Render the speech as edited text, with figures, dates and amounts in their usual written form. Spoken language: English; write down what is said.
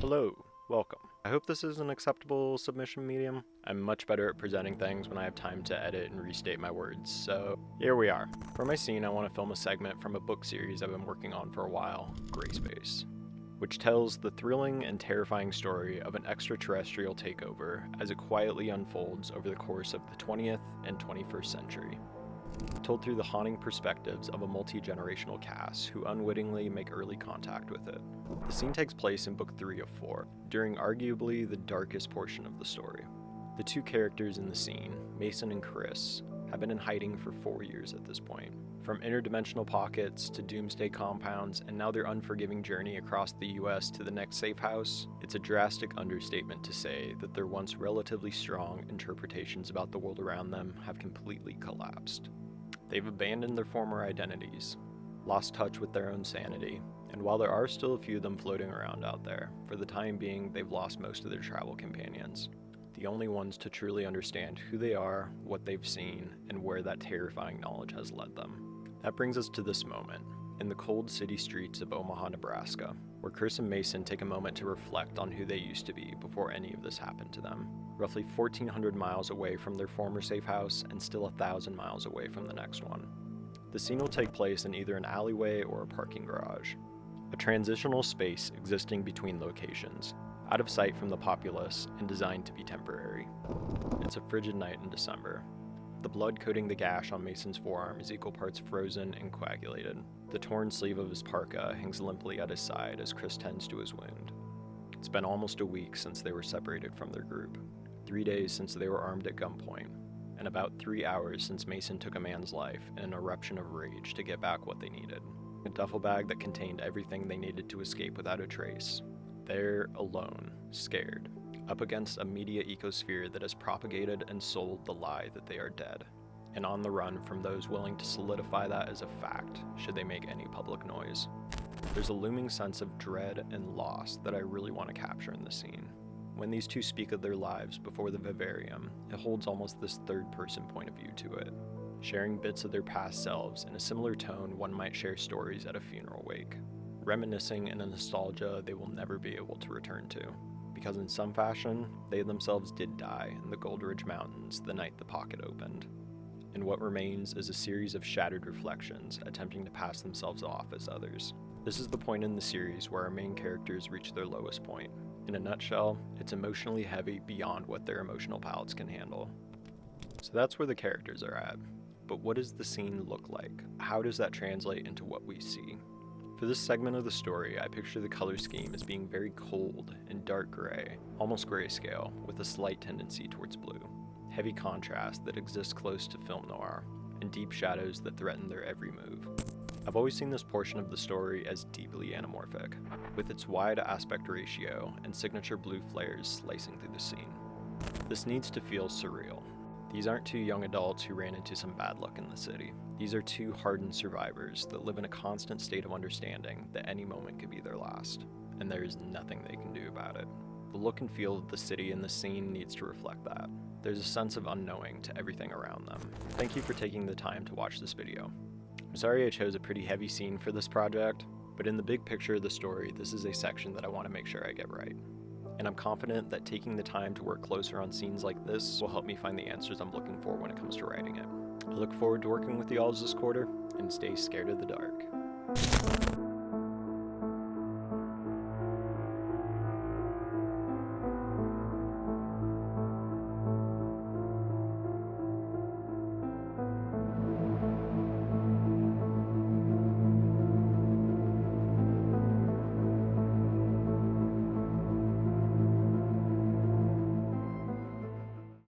Hello, welcome. I hope this is an acceptable submission medium. I'm much better at presenting things when I have time to edit and restate my words, so here we are. For my scene, I want to film a segment from a book series I've been working on for a while, Grayspace, which tells the thrilling and terrifying story of an extraterrestrial takeover as it quietly unfolds over the course of the 20th and 21st century. Told through the haunting perspectives of a multi-generational cast who unwittingly make early contact with it. The scene takes place in Book 3 of 4, during arguably the darkest portion of the story. The two characters in the scene, Mason and Chris, have been in hiding for 4 years at this point. From interdimensional pockets to doomsday compounds, and now their unforgiving journey across the US to the next safe house, it's a drastic understatement to say that their once relatively strong interpretations about the world around them have completely collapsed. They've abandoned their former identities, lost touch with their own sanity, and while there are still a few of them floating around out there, for the time being they've lost most of their travel companions. The only ones to truly understand who they are, what they've seen, and where that terrifying knowledge has led them. That brings us to this moment, in the cold city streets of Omaha, Nebraska, where Chris and Mason take a moment to reflect on who they used to be before any of this happened to them. Roughly 1,400 miles away from their former safe house and still 1,000 miles away from the next one. The scene will take place in either an alleyway or a parking garage, a transitional space existing between locations, out of sight from the populace and designed to be temporary. It's a frigid night in December. The blood coating the gash on Mason's forearm is equal parts frozen and coagulated. The torn sleeve of his parka hangs limply at his side as Chris tends to his wound. It's been almost a week since they were separated from their group, 3 days since they were armed at gunpoint, and about 3 hours since Mason took a man's life in an eruption of rage to get back what they needed. A duffel bag that contained everything they needed to escape without a trace. They're alone, scared, up against a media ecosphere that has propagated and sold the lie that they are dead, and on the run from those willing to solidify that as a fact should they make any public noise. There's a looming sense of dread and loss that I really want to capture in the scene. When these two speak of their lives before the vivarium, it holds almost this third-person point of view to it, sharing bits of their past selves in a similar tone one might share stories at a funeral wake, reminiscing in a nostalgia they will never be able to return to, because in some fashion, they themselves did die in the Goldridge Mountains the night the pocket opened, and what remains is a series of shattered reflections attempting to pass themselves off as others. This is the point in the series where our main characters reach their lowest point. In a nutshell, it's emotionally heavy beyond what their emotional palates can handle. So that's where the characters are at. But what does the scene look like? How does that translate into what we see? For this segment of the story, I picture the color scheme as being very cold and dark gray, almost grayscale, with a slight tendency towards blue. Heavy contrast that exists close to film noir, and deep shadows that threaten their every move. I've always seen this portion of the story as deeply anamorphic, with its wide aspect ratio and signature blue flares slicing through the scene. This needs to feel surreal. These aren't two young adults who ran into some bad luck in the city. These are two hardened survivors that live in a constant state of understanding that any moment could be their last, and there is nothing they can do about it. The look and feel of the city in the scene needs to reflect that. There's a sense of unknowing to everything around them. Thank you for taking the time to watch this video. I'm sorry I chose a pretty heavy scene for this project, but in the big picture of the story, this is a section that I want to make sure I get right. And I'm confident that taking the time to work closer on scenes like this will help me find the answers I'm looking for when it comes to writing it. I look forward to working with you all this quarter, and stay scared of the dark.